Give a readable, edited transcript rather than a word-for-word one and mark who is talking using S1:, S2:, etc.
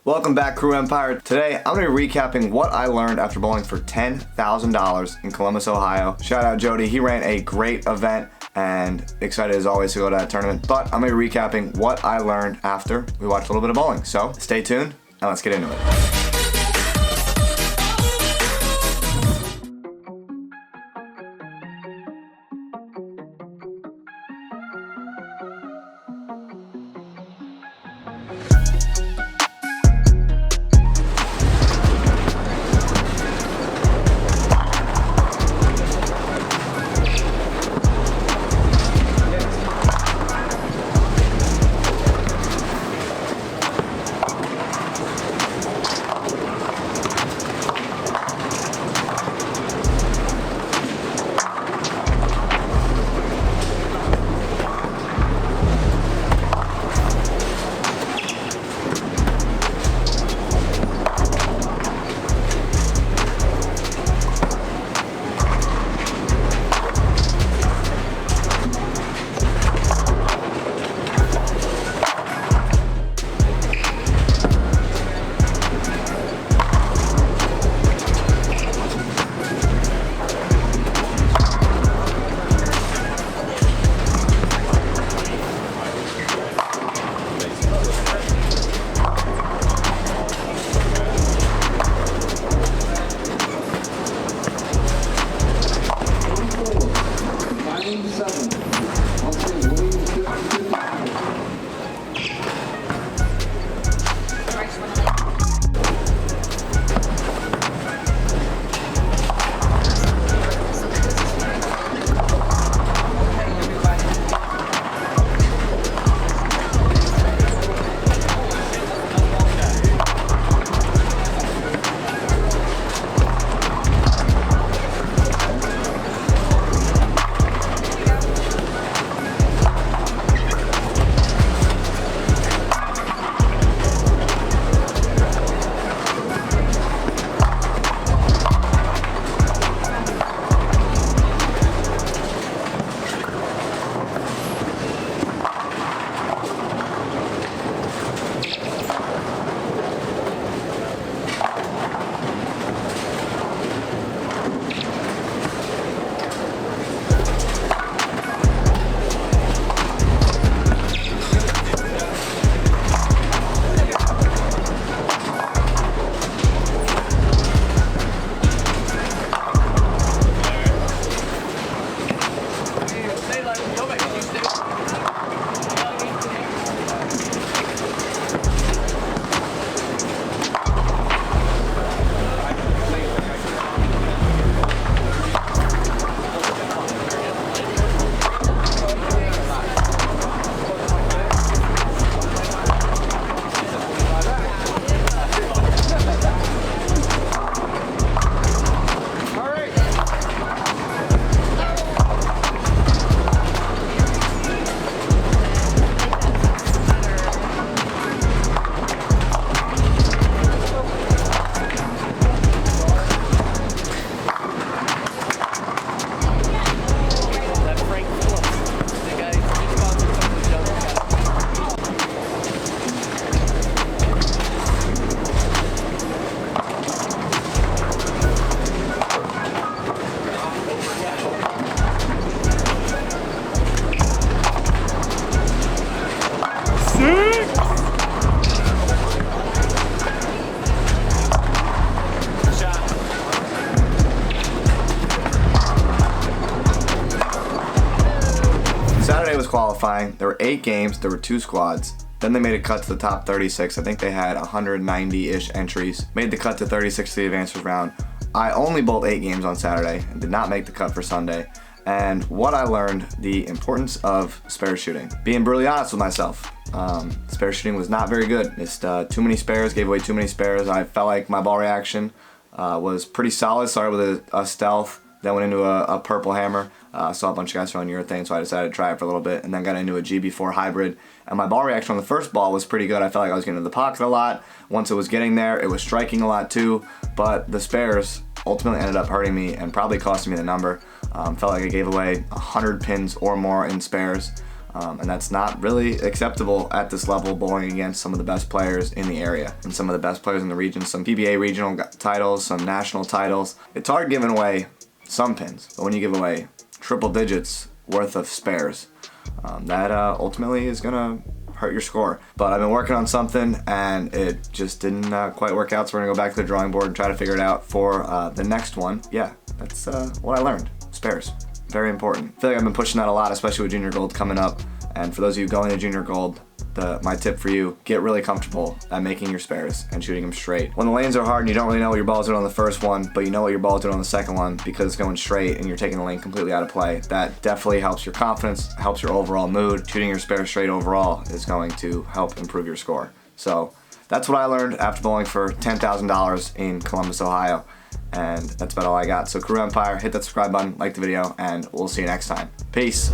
S1: Welcome back, Crew Empire. Today, I'm going to be recapping what I learned after bowling for $10,000 in Columbus, Ohio. Shout out Jody, he ran a great event and excited as always to go to that tournament. But I'm going to be recapping what I learned after we watched a little bit of bowling. So stay tuned and let's get into it. Saturday was qualifying. There were 8 games, there were 2 squads. Then they made a cut to the top 36. I think they had 190-ish entries. Made the cut to 36 to the advanced round. I only bowled 8 games on Saturday and did not make the cut for Sunday. And what I learned, the importance of spare shooting. Being brutally honest with myself, spare shooting was not very good. Missed too many spares, gave away too many spares. I felt like my ball reaction was pretty solid. Started with a stealth, then went into a purple hammer. Saw a bunch of guys throwing urethane, so I decided to try it for a little bit, and then got into a GB4 hybrid. And my ball reaction on the first ball was pretty good. I felt like I was getting into the pocket a lot. Once it was getting there, it was striking a lot too, but the spares ultimately ended up hurting me and probably costing me the number. Felt like I gave away 100 pins or more in spares. And that's not really acceptable at this level, bowling against some of the best players in the area and some of the best players in the region. Some PBA regional titles, some national titles. It's hard giving away some pins, but when you give away triple digits worth of spares, that ultimately is gonna hurt your score. But I've been working on something and it just didn't quite work out, so we're gonna go back to the drawing board and try to figure it out for the next one. Yeah, that's what I learned. Spares, very important. I feel like I've been pushing that a lot, especially with Junior Gold coming up. And for those of you going to Junior Gold, my tip for you, get really comfortable at making your spares and shooting them straight. When the lanes are hard and you don't really know what your ball's doing on the first one, but you know what your ball's doing on the second one because it's going straight and you're taking the lane completely out of play, that definitely helps your confidence, helps your overall mood. Shooting your spares straight overall is going to help improve your score. So that's what I learned after bowling for $10,000 in Columbus, Ohio. And that's about all I got. So Crew Empire, hit that subscribe button, like the video, and we'll see you next time. Peace.